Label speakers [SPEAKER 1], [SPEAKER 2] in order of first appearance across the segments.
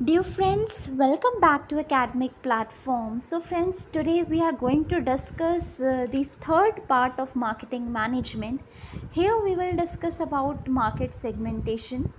[SPEAKER 1] Dear friends, welcome back to Academic Platform. So friends, today we are going to discuss the third part of marketing management. Here we will discuss about market segmentation.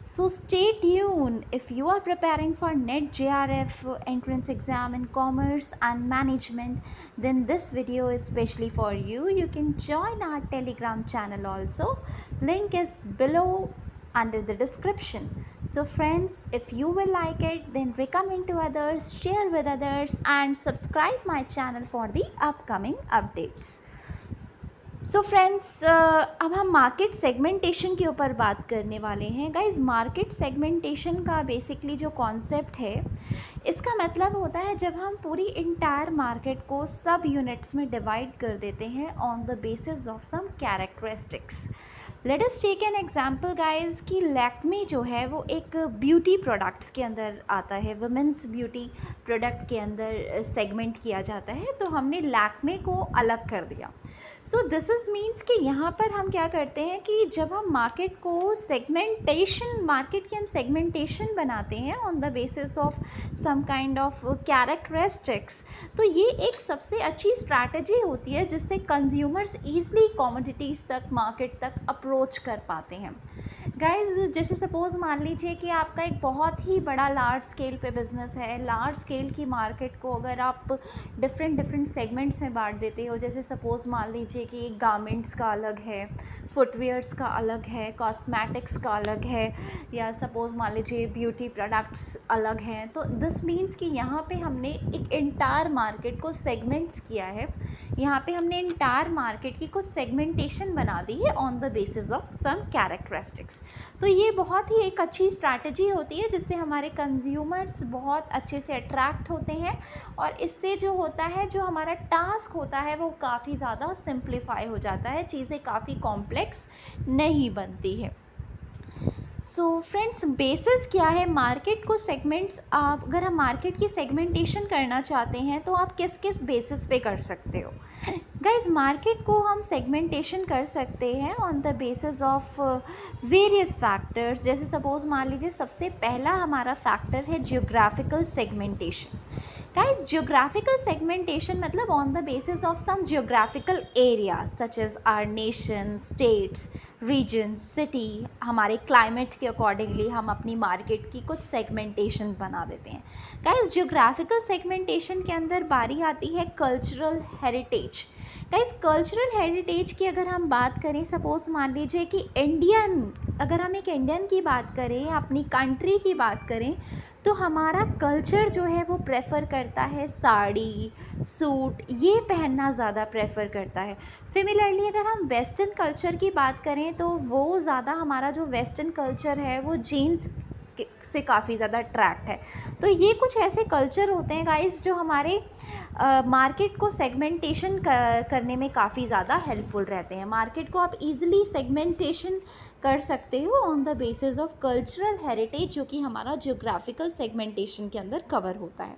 [SPEAKER 1] So stay tuned. If you are preparing for NET JRF entrance exam in commerce and management, then this video is specially for you. You can join our Telegram channel also. Link is below under the description. So friends, if you will like it, then recommend to others, share with others and subscribe my channel for the upcoming updates. So friends, अब हम market segmentation के ऊपर बात करने वाले हैं. Guys, market segmentation का basically जो कॉन्सेप्ट है, इसका मतलब होता है जब हम पूरी इंटायर मार्केट को सब यूनिट्स में डिवाइड कर देते हैं on the basis of some characteristics. Let us take an example guys कि लैक्मे जो है वो एक ब्यूटी प्रोडक्ट्स के अंदर आता है, वुमेंस ब्यूटी प्रोडक्ट के अंदर सेगमेंट किया जाता है. तो हमने लैक्मे को अलग कर दिया. सो दिस इज़ मीन्स कि यहाँ पर हम क्या करते हैं कि जब हम मार्केट को सेगमेंटेशन, मार्केट की हम सेगमेंटेशन बनाते हैं on the basis of some kind of characteristics, तो ये एक सबसे अच्छी स्ट्रैटेजी होती है जिससे कंज्यूमर्स ईज़िली कमोडिटीज़ तक, मार्केट तक अप्रोच कर पाते हैं. गाइज, जैसे सपोज़ मान लीजिए कि आपका एक बहुत ही बड़ा लार्ज स्केल पे बिज़नेस है. लार्ज स्केल की मार्केट को अगर आप डिफरेंट सेगमेंट्स में बांट देते हो, जैसे सपोज़ मान लीजिए कि गारमेंट्स का अलग है, फुटवेयर्स का अलग है, कॉस्मेटिक्स का अलग है, या सपोज़ मान लीजिए ब्यूटी प्रोडक्ट्स अलग हैं. तो दिस मीन्स कि यहाँ पे हमने एक एंटायर मार्केट को सेगमेंट्स किया है. यहाँ पे हमने एंटायर मार्केट की कुछ सेगमेंटेशन बना दी है on the basis of some characteristics. तो ये बहुत ही एक अच्छी स्ट्रैटेजी होती है जिससे हमारे कंज्यूमर्स बहुत अच्छे से अट्रैक्ट होते हैं, और इससे जो होता है, जो हमारा टास्क होता है, वो काफ़ी ज़्यादा सिंप्लीफाई हो जाता है, चीज़ें काफ़ी कॉम्प्लेक्स नहीं बनती है. सो फ्रेंड्स, बेसिस क्या है मार्केट को सेगमेंट्स, आप अगर हम मार्केट की सेगमेंटेशन करना चाहते हैं तो आप किस किस बेसिस पे कर सकते हो. गाइज, मार्केट को हम सेगमेंटेशन कर सकते हैं on the basis of various factors. जैसे सपोज़ मान लीजिए सबसे पहला हमारा फैक्टर है geographical segmentation. Guys, geographical segmentation मतलब on the basis of some geographical areas such as our nation, states, region, city, हमारे क्लाइमेट के अकॉर्डिंगली हम अपनी मार्केट की कुछ सेगमेंटेशन बना देते हैं. गाइज, जियोग्राफिकल सेगमेंटेशन के अंदर बारी आती है cultural heritage. Guys, cultural heritage की अगर हम बात करें, सपोज मान लीजिए कि इंडियन, अगर हम एक इंडियन की बात करें, अपनी कंट्री की बात करें, तो हमारा कल्चर जो है वो प्रेफर करता है साड़ी, सूट, ये पहनना ज़्यादा प्रेफर करता है. सिमिलरली अगर हम वेस्टर्न कल्चर की बात करें तो वो ज़्यादा, हमारा जो वेस्टर्न कल्चर है वो जीन्स से काफ़ी ज़्यादा अट्रैक्ट है. तो ये कुछ ऐसे कल्चर होते हैं गाइस जो हमारे मार्केट को सेगमेंटेशन करने में काफ़ी ज़्यादा हेल्पफुल रहते हैं. मार्केट को आप इजीली सेगमेंटेशन कर सकते हो on the basis of cultural heritage, जो कि हमारा जियोग्राफिकल सेगमेंटेशन के अंदर कवर होता है.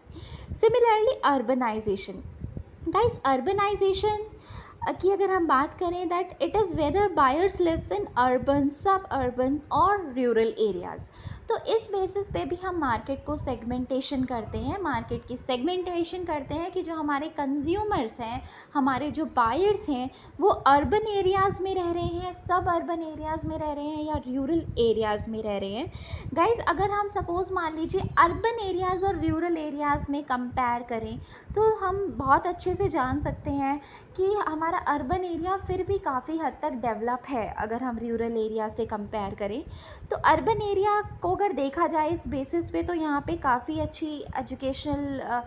[SPEAKER 1] Similarly urbanisation. गाइस, अर्बनाइजेशन की अगर हम बात करें, that it is whether buyers lives in urban, suburban और रूरल एरियाज़. तो इस बेसिस पे भी हम मार्केट को सेगमेंटेशन करते हैं. मार्केट की सेगमेंटेशन करते हैं कि जो हमारे कंज्यूमर्स हैं, हमारे जो बायर्स हैं, वो अर्बन एरियाज़ में रह रहे हैं, सब अर्बन एरियाज़ में रह रहे हैं, या रूरल एरियाज़ में रह रहे हैं. गाइज, अगर हम सपोज़ मान लीजिए अर्बन एरियाज़ और रूरल एरियाज़ में कंपेयर करें, तो हम बहुत अच्छे से जान सकते हैं कि हमारा अर्बन एरिया फिर भी काफ़ी हद तक डेवलप है अगर हम रूरल एरिया से कंपेयर करें. तो अर्बन एरिया को अगर देखा जाए इस बेसिस पे, तो यहाँ पे काफ़ी अच्छी एजुकेशनल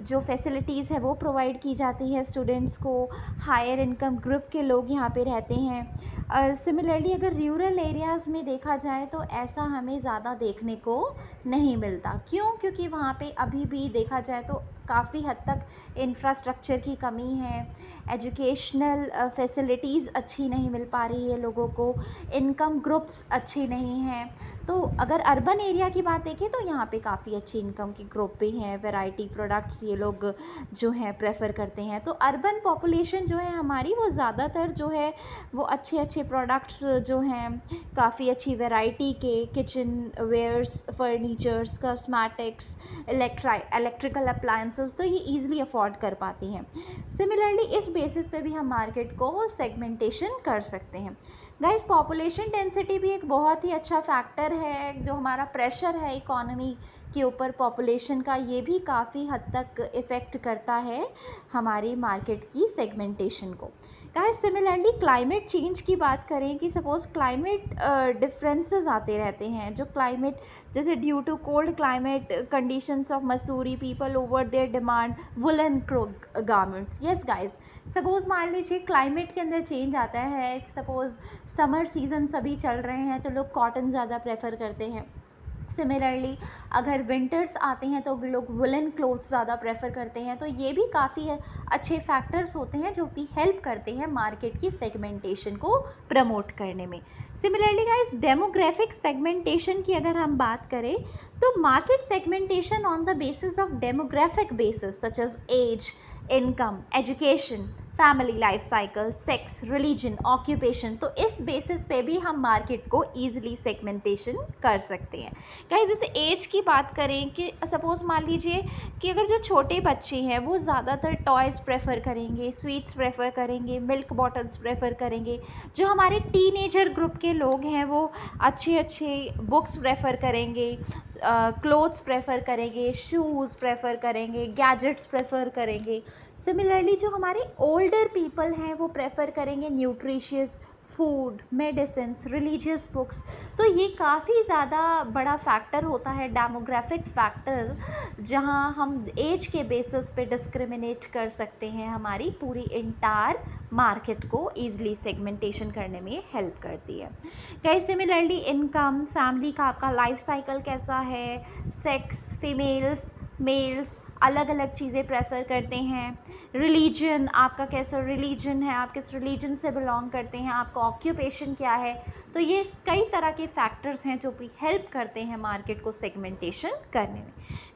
[SPEAKER 1] जो फैसिलिटीज़ है वो प्रोवाइड की जाती है स्टूडेंट्स को. हायर इनकम ग्रुप के लोग यहाँ पे रहते हैं. सिमिलरली अगर रूरल एरियाज़ में देखा जाए तो ऐसा हमें ज़्यादा देखने को नहीं मिलता. क्यों? क्योंकि वहाँ पे अभी भी देखा जाए तो काफ़ी हद तक इंफ्रास्ट्रक्चर की कमी है, एजुकेशनल फैसिलिटीज़ अच्छी नहीं मिल पा रही है लोगों को, इनकम ग्रुप्स अच्छी नहीं हैं. तो अगर अर्बन एरिया की बात देखें तो यहाँ पे काफ़ी अच्छी इनकम की ग्रुप भी हैं, वैरायटी प्रोडक्ट्स ये लोग जो हैं प्रेफर करते हैं। तो अर्बन पॉपुलेशन जो है हमारी वो ज़्यादातर जो है वो अच्छे अच्छे प्रोडक्ट्स जो हैं, काफ़ी अच्छी वैरायटी के kitchen wares, furnitures, cosmetics, electrical appliances, तो ये ईज़िली अफोर्ड कर पाती हैं। सिमिलरली इस बेसिस पे भी हम मार्केट को सेगमेंटेशन कर सकते हैं। गाइस, पॉपुलेशन डेंसिटी भी एक बहुत ही अच्छा फैक्टर है। जो हमारा प्रेशर है इकोनॉमी के ऊपर पॉपुलेशन का, ये भी काफ़ी हद तक इफ़ेक्ट करता है हमारी मार्केट की सेगमेंटेशन को। गाइस, सिमिलरली क्लाइमेट चेंज की बात करें कि सपोज़ क्लाइमेट डिफरेंसेस आते रहते हैं। जो क्लाइमेट, जैसे due to cold climate conditions of Mussoorie, people over there demand woollen garments. Yes guys, suppose मान लीजिए क्लाइमेट के अंदर चेंज आता है, सपोज़ समर सीज़न सभी चल रहे हैं तो लोग कॉटन ज़्यादा प्रेफर करते हैं। सिमिलरली अगर विंटर्स आते हैं तो लोग वुलन क्लोथ्स ज़्यादा प्रेफर करते हैं। तो ये भी काफ़ी अच्छे फैक्टर्स होते हैं जो भी हेल्प करते हैं मार्केट की सेगमेंटेशन को प्रमोट करने में। सिमिलरली गाइस, डेमोग्राफिक सेगमेंटेशन की अगर हम बात करें तो market segmentation on the basis of demographic basis such as age, income, education, family life cycle, sex, religion, occupation, तो इस बेसिस पे भी हम मार्केट को ईजिली सेगमेंटेशन कर सकते हैं। गाइस, जैसे एज की बात करें कि सपोज़ मान लीजिए कि अगर जो छोटे बच्चे हैं वो ज़्यादातर टॉयज़ प्रेफर करेंगे, स्वीट्स प्रेफर करेंगे, मिल्क बॉटल्स प्रेफर करेंगे। जो हमारे टीनेजर ग्रुप के लोग हैं वो अच्छे अच्छे बुक्स प्रेफर करेंगे, क्लोथ्स प्रेफर करेंगे, शूज़ प्रेफर करेंगे, गैजेट्स प्रेफर करेंगे। सिमिलरली जो हमारे ओल्डर पीपल हैं वो प्रेफर करेंगे nutritious food, medicines, religious books. तो ये काफ़ी ज़्यादा बड़ा फैक्टर होता है, डेमोग्राफिक फैक्टर, जहां हम एज के बेसिस पे डिस्क्रिमिनेट कर सकते हैं। हमारी पूरी इंटायर मार्केट को ईजिली सेगमेंटेशन करने में हेल्प करती है। गाइस, सिमिलरली इनकम, फैमिली का आपका लाइफ साइकिल कैसा है, सेक्स, फीमेल्स, मेल्स अलग अलग चीज़ें प्रेफर करते हैं, रिलीजन, आपका कैसा रिलीजन है, आप किस रिलीजन से बिलोंग करते हैं, आपका ऑक्यूपेशन क्या है। तो ये कई तरह के फैक्टर्स हैं जो भी हेल्प करते हैं मार्केट को सेगमेंटेशन करने में।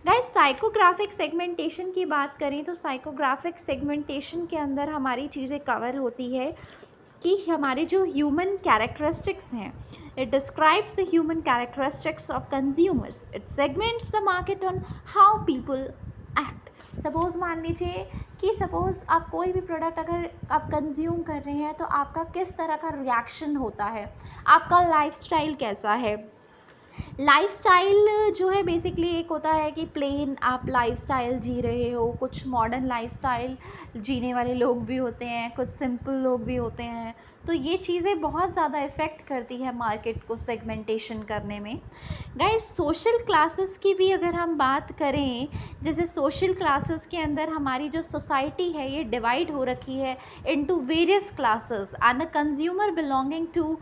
[SPEAKER 1] गाइस, साइकोग्राफिक सेगमेंटेशन की बात करें तो साइकोग्राफिक सेगमेंटेशन के अंदर हमारी चीज़ें कवर होती है कि हमारे जो ह्यूमन कैरेक्टरिस्टिक्स हैं, it describes the human characteristics of consumers, it segments the market on how people act। Suppose मान लीजिए कि सपोज़ आप कोई भी प्रोडक्ट अगर आप कंज्यूम कर रहे हैं तो आपका किस तरह का रिएक्शन होता है, आपका लाइफस्टाइल कैसा है। लाइफ़स्टाइल जो है बेसिकली एक होता है कि प्लेन आप लाइफ़स्टाइल जी रहे हो, कुछ मॉडर्न लाइफ़स्टाइल जीने वाले लोग भी होते हैं, कुछ सिंपल लोग भी होते हैं। तो ये चीज़ें बहुत ज़्यादा इफ़ेक्ट करती है मार्केट को सेगमेंटेशन करने में। गाइस, सोशल क्लासेस की भी अगर हम बात करें, जैसे सोशल क्लासेस के अंदर हमारी जो सोसाइटी है ये डिवाइड हो रखी है into various classes and a consumer belonging to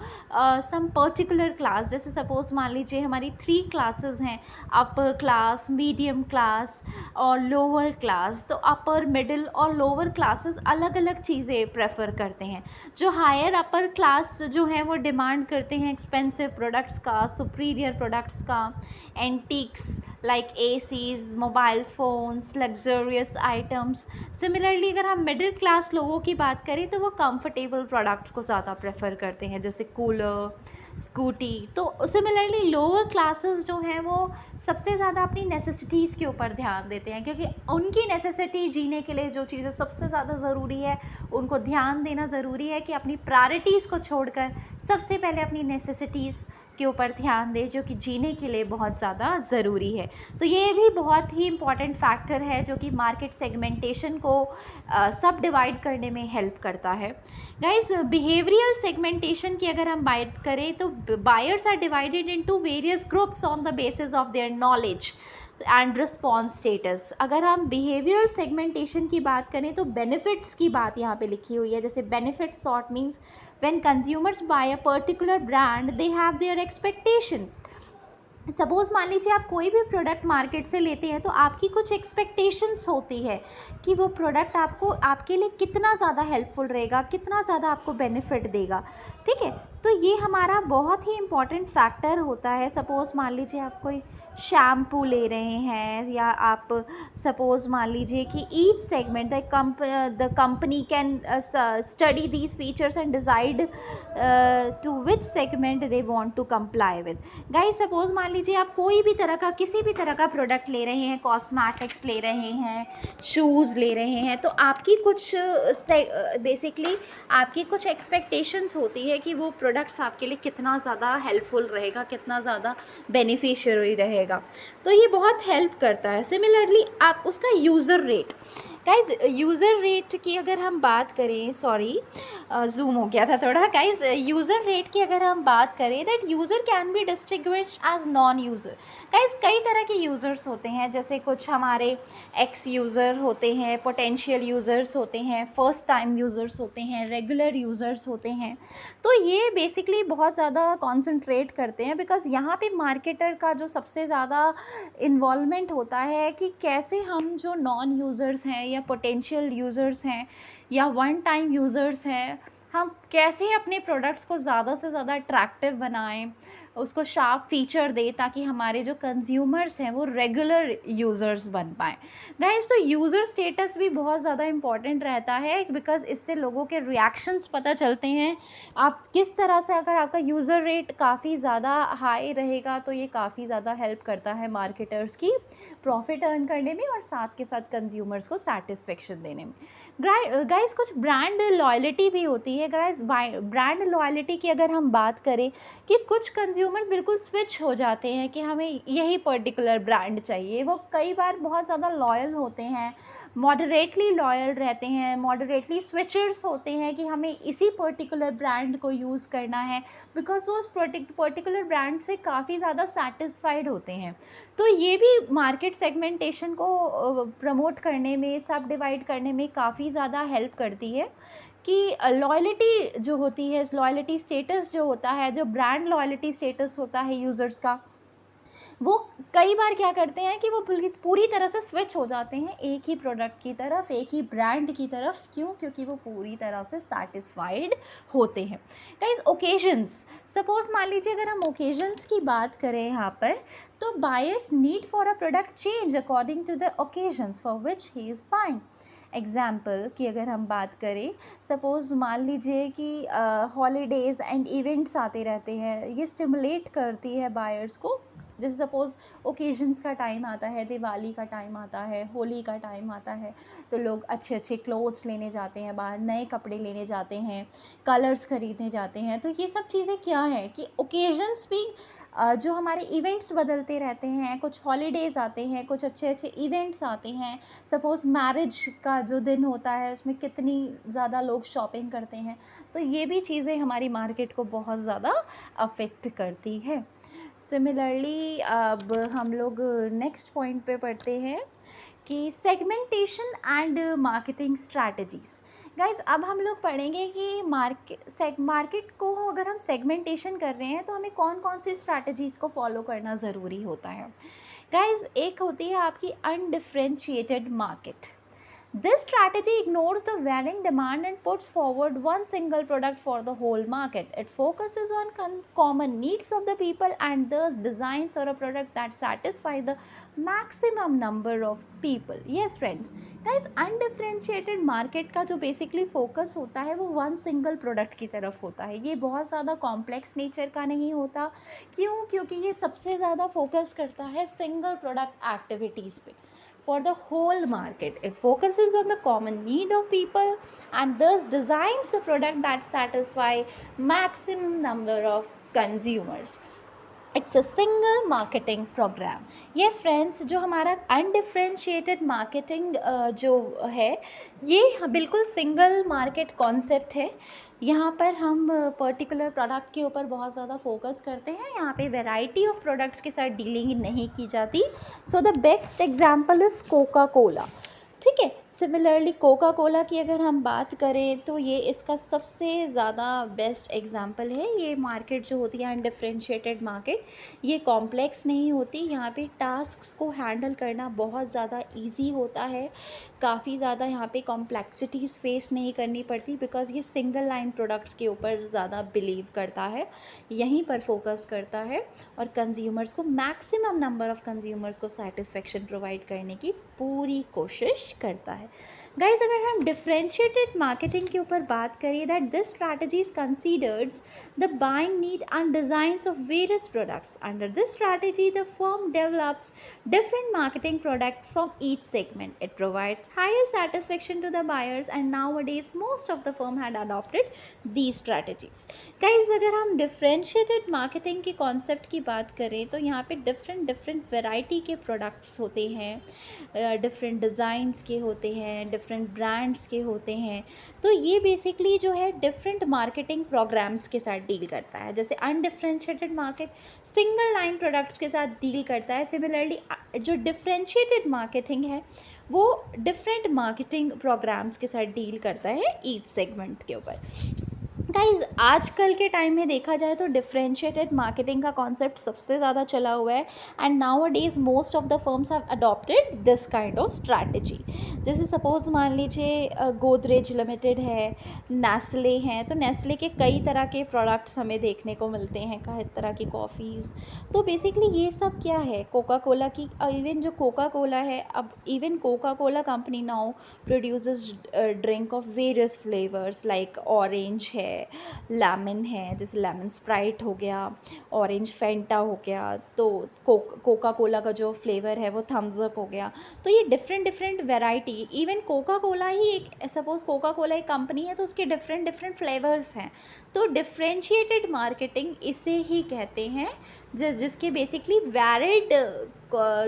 [SPEAKER 1] some particular class. जैसे सपोज़ मान लीजिए हमारी 3 क्लासेस हैं, अपर क्लास, मीडियम क्लास और लोअर क्लास। तो अपर, मिडिल और लोअर क्लासेस अलग अलग चीज़ें प्रेफर करते हैं। जो हायर अपर क्लास जो है वो डिमांड करते हैं एक्सपेंसिव प्रोडक्ट्स का, सुपीरियर प्रोडक्ट्स का, antiques like ACs, mobile phones, luxurious items. Similarly अगर हम मिडिल क्लास लोगों की बात करें तो वो कंफर्टेबल प्रोडक्ट्स को ज़्यादा प्रेफर करते हैं, जैसे कूलर, स्कूटी। तो सिमिलरली लोअर क्लासेस जो हैं वो सबसे ज़्यादा अपनी नेसेसिटीज़ के ऊपर ध्यान देते हैं, क्योंकि उनकी नेसेसिटी जीने के लिए जो चीज़ें सबसे ज़्यादा ज़रूरी है उनको ध्यान देना ज़रूरी है कि अपनी प्रायोरिटीज़ को छोड़कर सबसे पहले अपनी नेसेसिटीज़ के ऊपर ध्यान दें, जो कि जीने के लिए बहुत ज़्यादा ज़रूरी है। तो ये भी बहुत ही इम्पॉर्टेंट फैक्टर है जो कि मार्केट सेगमेंटेशन को सब डिवाइड करने में हेल्प करता है। गाइस, बिहेवियरल सेगमेंटेशन की अगर हम बात करें तो buyers are divided into various groups on the basis of their knowledge and response status. अगर हम बिहेवियरल सेगमेंटेशन की बात करें तो बेनिफिट्स की बात यहाँ पे लिखी हुई है। जैसे benefit sort means when consumers buy a particular brand they have their expectations. Suppose मान लीजिए आप कोई भी प्रोडक्ट मार्केट से लेते हैं तो आपकी कुछ एक्सपेक्टेशंस होती है कि वो प्रोडक्ट आपको आपके लिए कितना ज़्यादा हेल्पफुल रहेगा, कितना ज़्यादा आपको बेनिफिट देगा, ठीक है। तो ये हमारा बहुत ही इम्पॉर्टेंट फैक्टर होता है। सपोज़ मान लीजिए आप कोई शैम्पू ले रहे हैं, या आप सपोज़ मान लीजिए कि each segment the company can study these features and decide to which segment they want to comply with. Guys suppose मान लीजिए आप कोई भी तरह का, किसी भी तरह का प्रोडक्ट ले रहे हैं, कॉस्मेटिक्स ले रहे हैं, शूज़ ले रहे हैं, तो आपकी कुछ बेसिकली आपकी कुछ एक्सपेक्टेशंस होती है कि वो प्रोडक्ट्स आपके लिए कितना ज़्यादा हेल्पफुल रहेगा, कितना ज़्यादा बेनिफिशियरी रहेगा, तो ये बहुत हेल्प करता है। सिमिलरली आप उसका user rate, guys user rate की अगर हम बात करें, सॉरी जूम हो गया था थोड़ा, गाइज यूज़र रेट की अगर हम बात करें, that user can be distinguished as non user. Guys कई तरह के यूज़र्स होते हैं, जैसे कुछ हमारे एक्स यूज़र होते हैं, पोटेंशियल यूज़र्स होते हैं, फर्स्ट टाइम यूज़र्स होते हैं, रेगुलर यूज़र्स होते हैं। तो ये बेसिकली बहुत ज़्यादा कॉन्सेंट्रेट करते हैं, बिकॉज़ यहाँ पे मार्केटर का जो सबसे ज़्यादा इन्वॉल्वमेंट होता है कि कैसे हम जो नॉन यूज़र्स हैं या पोटेंशियल यूज़र्स हैं या वन टाइम यूज़र्स हैं, हम कैसे अपने प्रोडक्ट्स को ज़्यादा से ज़्यादा अट्रैक्टिव बनाएं, उसको शार्प फीचर दें, ताकि हमारे जो कंज्यूमर्स हैं वो रेगुलर यूज़र्स बन पाएँ। गाइस तो यूज़र स्टेटस भी बहुत ज़्यादा इम्पॉर्टेंट रहता है, बिकॉज़ इससे लोगों के रिएक्शंस पता चलते हैं। आप किस तरह से, अगर आपका यूज़र रेट काफ़ी ज़्यादा हाई रहेगा तो ये काफ़ी ज़्यादा हेल्प करता है मार्केटर्स की प्रॉफिट अर्न करने में और साथ के साथ कंज्यूमर्स को सेटिस्फेक्शन देने में। गाइस कुछ ब्रांड लॉयल्टी भी होती है। गाइस ब्रांड लॉयल्टी की अगर हम बात करें कि कुछ कंज्यूमर्स बिल्कुल स्विच हो जाते हैं कि हमें यही पर्टिकुलर ब्रांड चाहिए, वो कई बार बहुत ज़्यादा लॉयल होते हैं, मॉडरेटली लॉयल रहते हैं, मॉडरेटली स्विचर्स होते हैं कि हमें इसी पर्टिकुलर ब्रांड को यूज़ करना है, बिकॉज वो उस पर्टिकुलर ब्रांड से काफ़ी ज़्यादा सेटिस्फाइड होते हैं। तो ये भी मार्केट सेगमेंटेशन को प्रमोट करने में, सब डिवाइड करने में काफ़ी ज़्यादा हेल्प करती है कि लॉयल्टी जो होती है, लॉयल्टी स्टेटस जो होता है, जो ब्रांड लॉयल्टी स्टेटस होता है यूज़र्स का, वो कई बार क्या करते हैं कि वो पूरी तरह से स्विच हो जाते हैं एक ही प्रोडक्ट की तरफ, एक ही ब्रांड की तरफ। क्यों? क्योंकि वो पूरी तरह से सेटिस्फाइड होते हैं। गाइस ओकेजन्स, सपोज मान लीजिए अगर हम ओकेजन्स की बात करें यहाँ पर, तो buyers need for a product change according to the occasions for which he is buying. Example की अगर हम बात करें, सपोज़ मान लीजिए कि हॉलीडेज़ एंड इवेंट्स आते रहते हैं, ये स्टिमुलेट करती है बायर्स को। जैसे सपोज़ ओकेजन्स का टाइम आता है, दिवाली का टाइम आता है, होली का टाइम आता है, तो लोग अच्छे अच्छे क्लोथ्स लेने जाते हैं बाहर, नए कपड़े लेने जाते हैं, कलर्स ख़रीदने जाते हैं। तो ये सब चीज़ें क्या है कि ओकेजन्स भी जो हमारे इवेंट्स बदलते रहते हैं, कुछ हॉलीडेज़ आते हैं, कुछ अच्छे अच्छे इवेंट्स आते हैं। सपोज़ मैरिज का जो दिन होता है उसमें कितनी ज़्यादा लोग शॉपिंग करते हैं, तो ये भी चीज़ें हमारी मार्केट को बहुत ज़्यादा अफेक्ट करती है। सिमिलरली अब हम लोग नेक्स्ट पॉइंट पे पढ़ते हैं कि segmentation and marketing strategies. Guys अब हम लोग पढ़ेंगे कि मार्केट को अगर हम सेगमेंटेशन कर रहे हैं तो हमें कौन कौन सी स्ट्रैटेजीज़ को फॉलो करना ज़रूरी होता है। गाइस एक होती है आपकी undifferentiated market. This strategy ignores the varying demand and puts forward one single product for the whole market. It focuses on common needs of the people and thus designs or a product that satisfies the maximum number of people. Yes friends, guys undifferentiated market का जो basically focus होता है वो one single product की तरफ होता है। ये बहुत ज़्यादा complex nature का नहीं होता। क्यों? क्योंकि ये सबसे ज़्यादा focus करता है single product activities पे। For the whole market, it focuses on the common need of people and thus designs the product that satisfy maximum number of consumers. It's a single marketing program. Yes friends, जो हमारा undifferentiated marketing जो है ये बिल्कुल single market concept है। यहाँ पर हम पर्टिकुलर प्रोडक्ट के ऊपर बहुत ज़्यादा फोकस करते हैं, यहाँ पे वैरायटी ऑफ प्रोडक्ट्स के साथ डीलिंग नहीं की जाती। So the best example is Coca Cola. ठीक है, सिमिलरली कोका कोला की अगर हम बात करें तो ये इसका सबसे ज़्यादा बेस्ट एग्जांपल है। ये मार्केट जो होती है अनडिफरेंशिएटेड मार्केट, ये कॉम्प्लेक्स नहीं होती। यहाँ पे टास्क्स को हैंडल करना बहुत ज़्यादा इजी होता है, काफ़ी ज़्यादा यहाँ पे कॉम्प्लेक्सिटीज़ फेस नहीं करनी पड़ती, बिकॉज़ ये सिंगल लाइन प्रोडक्ट्स के ऊपर ज़्यादा बिलीव करता है, यहीं पर फोकस करता है और कंज्यूमर्स को, मैक्सिमम नंबर ऑफ़ कंज्यूमर्स को सेटिस्फेक्शन प्रोवाइड करने की पूरी कोशिश करता है। गाइज, अगर हम डिफरेंशिएटेड मार्केटिंग के ऊपर बात करें, that this strategies considers the buying need and designs of various products. Under this strategy the firm develops different marketing products from each segment. It provides higher satisfaction to the buyers, and nowadays most of the firm had adopted these strategies. Guys, अगर हम differentiated marketing के concept की बात करें तो यहाँ पे different variety के products होते हैं, different designs के होते हैं, different brands के होते हैं। तो ये बेसिकली जो है different marketing programs के साथ डील करता है। जैसे undifferentiated market single line products के साथ डील करता है, सिमिलरली जो डिफरेंशिएटेड मार्केटिंग है वो डिफरेंट मार्केटिंग प्रोग्राम्स के साथ डील करता है ईच सेगमेंट के ऊपर। गाइज, आजकल के टाइम में देखा जाए तो डिफरेंशिएटेड मार्केटिंग का कॉन्सेप्ट सबसे ज़्यादा चला हुआ है, and now a days most of the firms have adopted this kind of strategy. जैसे सपोज़ मान लीजिए गोदरेज लिमिटेड है, नेस्ले हैं, तो नेस्ले के कई तरह के प्रोडक्ट्स हमें देखने को मिलते हैं, कई तरह की कॉफ़ीज़। तो बेसिकली ये सब क्या है, कोका कोला की, इवन जो कोका कोला है, अब even Coca Cola company now produces drink of various flavours like orange है, लेमन है, जैसे लेमन स्प्राइट हो गया, ऑरेंज फेंटा हो गया, तो कोका कोला का जो फ्लेवर है वो थम्स अप हो गया। तो ये different variety, even Coca Cola ही एक, सपोज़ कोका कोला एक कंपनी है तो उसके डिफरेंट फ्लेवर्स हैं। तो डिफरेंशिएटेड मार्केटिंग इसे ही कहते हैं, जिसके बेसिकली वैरिड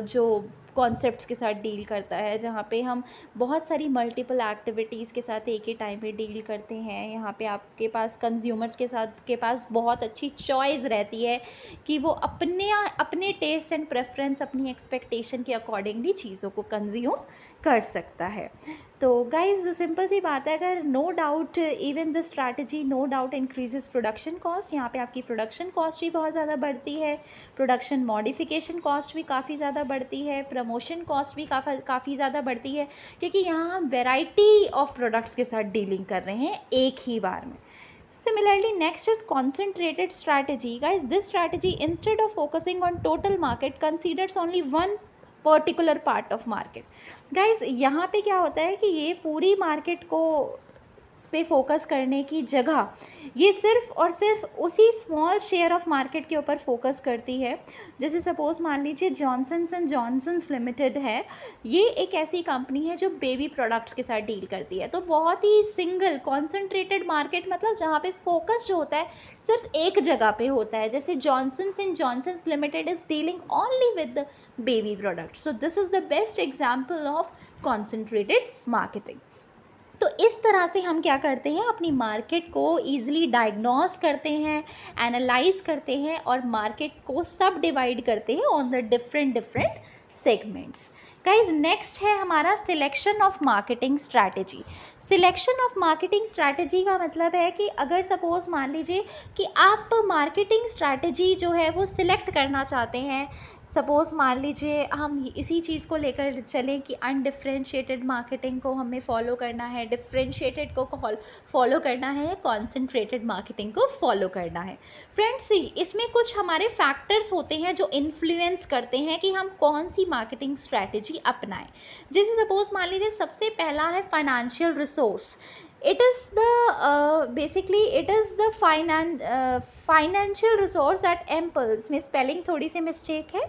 [SPEAKER 1] जो कॉन्सेप्ट्स के साथ डील करता है, जहाँ पे हम बहुत सारी मल्टीपल एक्टिविटीज़ के साथ एक ही टाइम पे डील करते हैं। यहाँ पे आपके पास कंज्यूमर्स के पास बहुत अच्छी चॉइस रहती है कि वो अपने टेस्ट एंड प्रेफरेंस, अपनी एक्सपेक्टेशन के अकॉर्डिंगली चीज़ों को कंज्यूम कर सकता है। तो गाइज, सिंपल सी बात है, अगर no doubt even this strategy no doubt increases production cost. यहाँ पे आपकी प्रोडक्शन कॉस्ट भी बहुत ज़्यादा बढ़ती है, प्रोडक्शन मॉडिफिकेशन कॉस्ट भी काफ़ी ज़्यादा बढ़ती है, प्रमोशन कॉस्ट भी काफ़ी ज़्यादा बढ़ती है, क्योंकि यहाँ हम वेराइटी ऑफ प्रोडक्ट्स के साथ डीलिंग कर रहे हैं एक ही बार में। Similarly, next is concentrated strategy. Guys, this strategy, instead of focusing on total market, considers only one particular part of market. Guys, यहाँ पे क्या होता है कि ये पूरी मार्केट को पे फोकस करने की जगह ये सिर्फ और सिर्फ उसी स्मॉल शेयर ऑफ मार्केट के ऊपर फोकस करती है। जैसे सपोज़ मान लीजिए जॉनसन्स एंड जॉनसन्स लिमिटेड है, ये एक ऐसी कंपनी है जो बेबी प्रोडक्ट्स के साथ डील करती है। तो बहुत ही सिंगल कॉन्सेंट्रेटेड मार्केट, मतलब जहाँ पे फोकस जो होता है सिर्फ एक जगह पे होता है। जैसे Johnson's and Johnson's limited is dealing only with the baby products. So this is the best example of concentrated marketing. तो इस तरह से हम क्या करते हैं, अपनी मार्केट को ईजिली डायग्नोस करते हैं, एनालाइज करते हैं और मार्केट को सब डिवाइड करते हैं on the different segments. Guys, next है हमारा selection of marketing strategy. Selection of marketing strategy का मतलब है कि अगर सपोज़ मान लीजिए कि आप मार्केटिंग स्ट्रैटेजी जो है वो सिलेक्ट करना चाहते हैं। सपोज़ मान लीजिए हम इसी चीज़ को लेकर चलें कि अनडिफरेंशिएटेड मार्केटिंग को हमें फॉलो करना है, डिफरेंशिएटेड को फॉलो करना है, या कॉन्सेंट्रेटेड मार्केटिंग को फॉलो करना है। फ्रेंड्स, इसमें कुछ हमारे फैक्टर्स होते हैं जो इन्फ्लुएंस करते हैं कि हम कौन सी मार्केटिंग स्ट्रैटेजी अपनाएं। जैसे सपोज़ मान लीजिए सबसे पहला है financial resource. it is the financial resource that amples, में स्पेलिंग थोड़ी सी मिस्टेक है।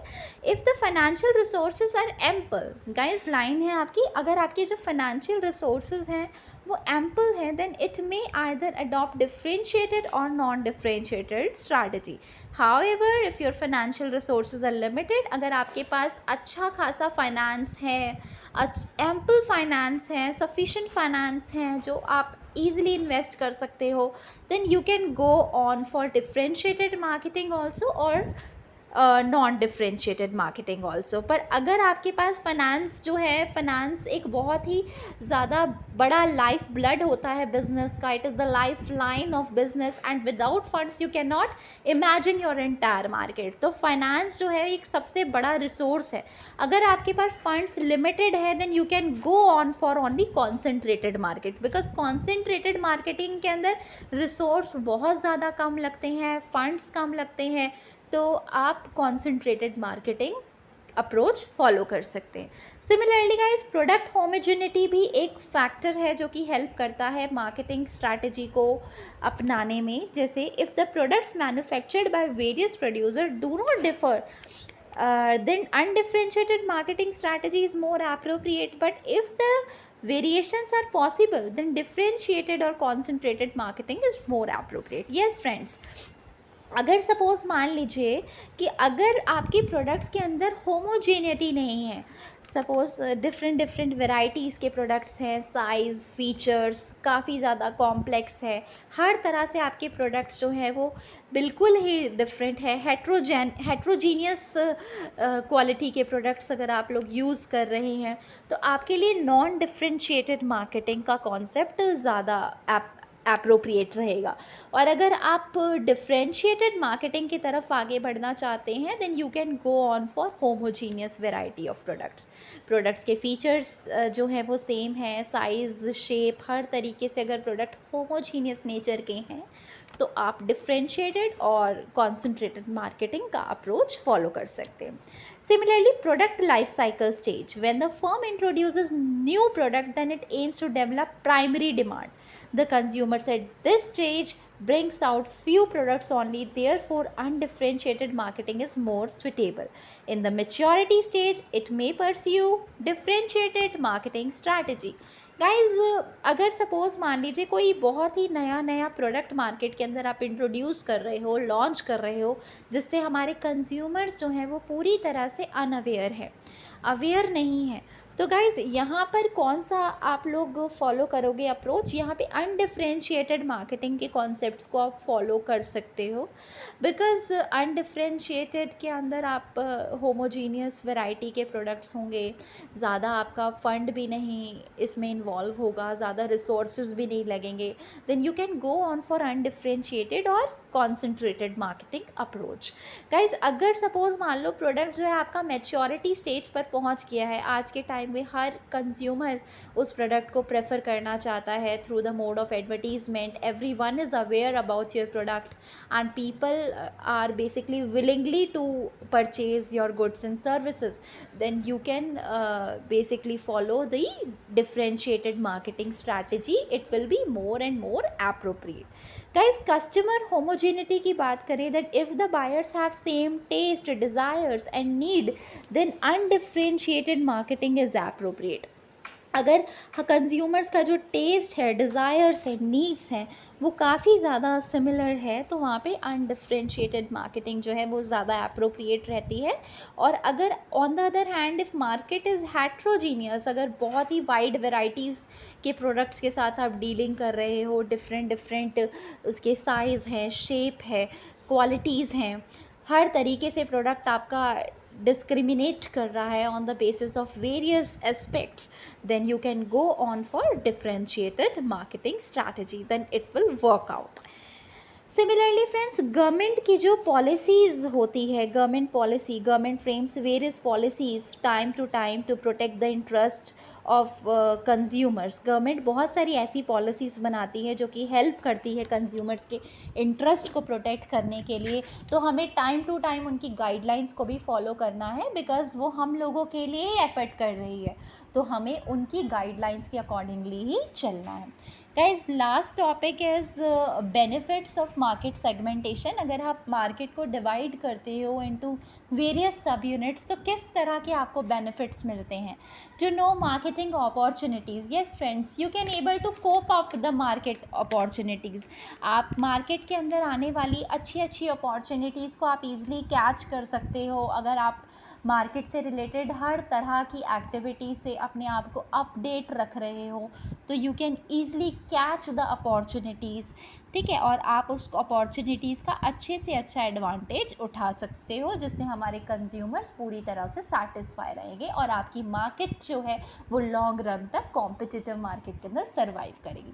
[SPEAKER 1] If the financial resources are ample, guys line है आपकी, अगर आपके जो फाइनेंशियल रिसोर्सेज हैं वो एम्पल है, then it may either adopt differentiated और non differentiated strategy. However, if your financial resources are limited, अगर आपके पास अच्छा खासा फाइनेंस है, एम्पल फाइनेंस है, सफिशिएंट फाइनेंस है जो आप ईजिली इन्वेस्ट कर सकते हो, then you can go on for differentiated marketing also और नॉन डिफरेंशिएटेड मार्केटिंग ऑल्सो। पर अगर आपके पास फाइनेंस जो है, फाइनेंस एक बहुत ही ज़्यादा बड़ा लाइफ ब्लड होता है बिजनेस का, it is the life line of business, and without funds you can not imagine your entire market. तो फाइनेंस जो है एक सबसे बड़ा रिसोर्स है। अगर आपके पास फंड्स लिमिटेड है then you can go on for only concentrated market, because concentrated marketing के अंदर रिसोर्स बहुत ज़्यादा कम लगते हैं, फंड्स कम लगते हैं, तो आप कॉन्सेंट्रेटेड मार्केटिंग अप्रोच फॉलो कर सकते हैं। सिमिलरली गाइस, प्रोडक्ट होमोजेनिटी भी एक फैक्टर है जो कि हेल्प करता है मार्केटिंग स्ट्रैटेजी को अपनाने में। जैसे if the products manufactured by various producer do not differ, then undifferentiated marketing strategy is more appropriate, but if the variations are possible then differentiated or concentrated marketing is more appropriate. Yes friends, अगर suppose मान लीजिए कि अगर आपके products के अंदर homogeneity नहीं है, सपोज़ डिफरेंट वेराइटीज़ के प्रोडक्ट्स हैं, साइज़ फीचर्स काफ़ी ज़्यादा कॉम्प्लेक्स है, हर तरह से आपके प्रोडक्ट्स जो है वो बिल्कुल ही डिफरेंट है, हेट्रोजीनियस क्वालिटी के प्रोडक्ट्स अगर आप लोग यूज़ कर रहे हैं, तो आपके लिए नॉन डिफरेंशिएटेड मार्केटिंग का कॉन्सेप्ट ज़्यादा एप्रोप्रिएट रहेगा। और अगर आप डिफरेंशिएटेड मार्केटिंग की तरफ आगे बढ़ना चाहते हैं then you can go on for homogeneous variety of products के फीचर्स जो हैं वो सेम है, साइज़ शेप हर तरीके से अगर प्रोडक्ट होमोजीनियस नेचर के हैं तो आप डिफरेंशिएटेड और कॉन्सेंट्रेटेड मार्केटिंग का अप्रोच फॉलो कर सकते हैं। Similarly, product life cycle stage. When the firm introduces new product, then it aims to develop primary demand. The consumers at this stage brings out few products only, therefore undifferentiated marketing is more suitable. In the maturity stage, it may pursue differentiated marketing strategy. Guys, अगर suppose मान लीजिए कोई बहुत ही नया product market के अंदर आप introduce कर रहे हो, लॉन्च कर रहे हो, जिससे हमारे कंज्यूमर्स जो हैं वो पूरी तरह से अवेयर नहीं है, तो गाइज़ यहाँ पर कौन सा आप लोग फॉलो करोगे अप्रोच? यहाँ पे अनडिफरेंशिएटेड मार्केटिंग के कॉन्सेप्ट्स को आप फॉलो कर सकते हो, बिकॉज अनडिफरेंशिएटेड के अंदर आप होमोजीनियस वैरायटी के प्रोडक्ट्स होंगे, ज़्यादा आपका फंड भी नहीं इसमें इन्वॉल्व होगा, ज़्यादा रिसोर्सेज भी नहीं लगेंगे, then you can go on for undifferentiated और कॉन्सेंट्रेटेड मार्केटिंग अप्रोच। गाइज, अगर सपोज़ मान लो प्रोडक्ट जो है आपका मैच्योरिटी स्टेज पर पहुंच गया है, आज के टाइम में हर कंज्यूमर उस प्रोडक्ट को प्रेफर करना चाहता है through the mode of advertisement, everyone is aware about your product and people are basically willingly to purchase your goods and services, then you can basically follow the differentiated marketing strategy. It will be more and more appropriate. Guys, customer homogeneity की बात करें, that if the buyers have same taste, desires and need, then undifferentiated marketing is appropriate. अगर consumers का जो test है, desires है, needs हैं, वो काफ़ी ज़्यादा सिमिलर है, तो वहाँ पे अनडिफरेंशिएटेड मार्केटिंग जो है वो ज़्यादा अप्रोप्रिएट रहती है। और अगर on the other hand if market is heterogeneous, अगर बहुत ही वाइड वेराइटीज़ के प्रोडक्ट्स के साथ आप डीलिंग कर रहे हो, डिफरेंट उसके साइज़ हैं, शेप है, क्वालिटीज़ हैं, हर तरीके से प्रोडक्ट आपका discriminate कर रहा है on the basis of various aspects, then you can go on for differentiated marketing strategy, then it will work out. Similarly friends, government की जो पॉलिसीज़ होती है, government frames various policies time to protect the interest of consumers. Government बहुत सारी ऐसी policies बनाती है जो कि हेल्प करती है कंज्यूमर्स के इंटरेस्ट को प्रोटेक्ट करने के लिए, तो हमें टाइम टू टाइम उनकी गाइडलाइंस को भी फॉलो करना है, बिकॉज़ वो हम लोगों के लिए ही एफर्ट कर रही है, तो हमें उनकी गाइडलाइंस के अकॉर्डिंगली ही चलना है। Guys, last topic is benefits of market segmentation. अगर आप मार्केट को डिवाइड करते हो इनटू वेरियस सब यूनिट्स, तो किस तरह के आपको बेनिफिट्स मिलते हैं? To know marketing opportunities, yes friends, you can able to cope up the market opportunities. आप मार्केट के अंदर आने वाली अच्छी अपॉर्चुनिटीज़ को आप ईज़िली कैच कर सकते हो। अगर आप मार्केट से रिलेटेड हर तरह की एक्टिविटी से अपने आप को अपडेट रख रहे हो, तो you can easily catch the opportunities, ठीक है, और आप उस अपॉर्चुनिटीज़ का अच्छे से अच्छा एडवांटेज उठा सकते हो, जिससे हमारे कंज्यूमर्स पूरी तरह से सेटिस्फाई रहेंगे और आपकी मार्केट जो है वो लॉन्ग रन तक कॉम्पिटिटिव मार्केट के अंदर सर्वाइव करेगी।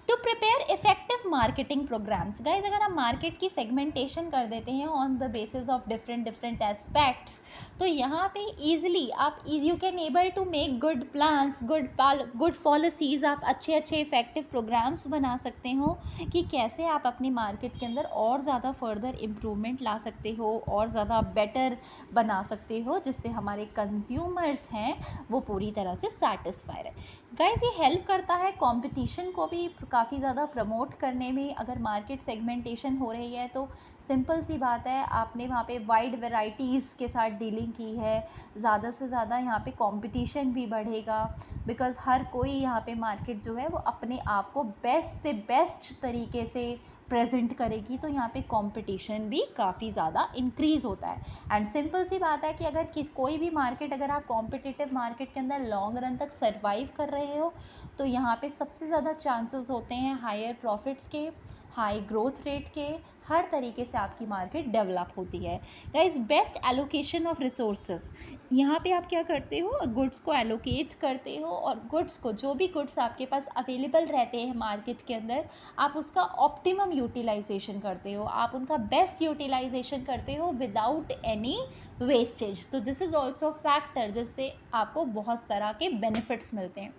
[SPEAKER 1] To prepare effective marketing programs, guys अगर हम मार्केट की सेगमेंटेशन कर देते हैं on the basis of different aspects, तो यहाँ पे ईजिली आप you can able to make good plans, good policies, आप अच्छे अच्छे इफेक्टिव प्रोग्राम्स बना सकते हो कि कैसे आप अपनी मार्केट के अंदर और ज़्यादा फर्दर इम्प्रूवमेंट ला सकते हो और ज़्यादा बेटर बना सकते हो, जिससे हमारे कंज्यूमर्स हैं वो पूरी तरह से सेटिस्फाई रहे। गाइस ये हेल्प करता है कंपटीशन को भी काफ़ी ज़्यादा प्रमोट करने में। अगर मार्केट सेगमेंटेशन हो रही है तो सिंपल सी बात है, आपने वहाँ पे वाइड वैरायटीज़ के साथ डीलिंग की है, ज़्यादा से ज़्यादा यहाँ पे कंपटीशन भी बढ़ेगा, बिकॉज़ हर कोई यहाँ पे मार्केट जो है वो अपने आप को बेस्ट से बेस्ट तरीके से प्रेजेंट करेगी, तो यहाँ पे कंपटीशन भी काफ़ी ज़्यादा इंक्रीज़ होता है। एंड सिंपल सी बात है कि अगर कोई भी मार्केट, अगर आप कॉम्पिटिटिव मार्केट के अंदर लॉन्ग रन तक सर्वाइव कर रहे हो, तो यहाँ पे सबसे ज़्यादा चांसेस होते हैं हायर प्रॉफिट्स के, हाई ग्रोथ रेट के, हर तरीके से आपकी मार्केट डेवलप होती है। Guys best allocation of resources, यहाँ पे आप क्या करते हो, गुड्स को एलोकेट करते हो और गुड्स को, जो भी गुड्स आपके पास अवेलेबल रहते हैं मार्केट के अंदर, आप उसका ऑप्टिमम यूटिलाइजेशन करते हो, आप उनका बेस्ट यूटिलाइजेशन करते हो विदाउट एनी वेस्टेज। तो दिस इज़ ऑल्सो फैक्टर जिससे आपको बहुत तरह के बेनिफिट्स मिलते हैं।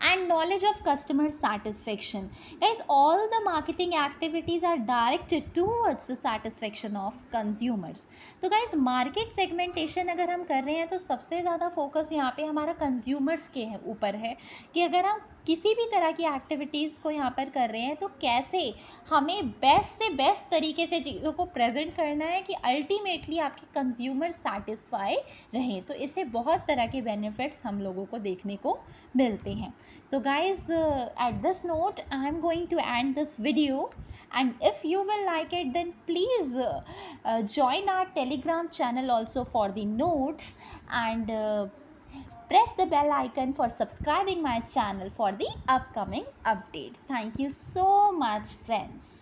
[SPEAKER 1] And knowledge of customer satisfaction, guys all the marketing activities are directed towards the satisfaction of consumers। तो guys मार्केट सेगमेंटेशन अगर हम कर रहे हैं तो सबसे ज़्यादा फोकस यहाँ पे हमारा कंज्यूमर्स के ऊपर है कि अगर हम किसी भी तरह की एक्टिविटीज़ को यहाँ पर कर रहे हैं तो कैसे हमें बेस्ट से बेस्ट तरीके से चीज़ों को प्रेजेंट करना है कि अल्टीमेटली आपके कंज्यूमर सेटिस्फाई रहें। तो इससे बहुत तरह के बेनिफिट्स हम लोगों को देखने को मिलते हैं। तो guys at this note I am going to end this video, and if you will like it then please join our Telegram channel also for the notes, and press the bell icon for subscribing my channel for the upcoming updates. Thank you so much friends.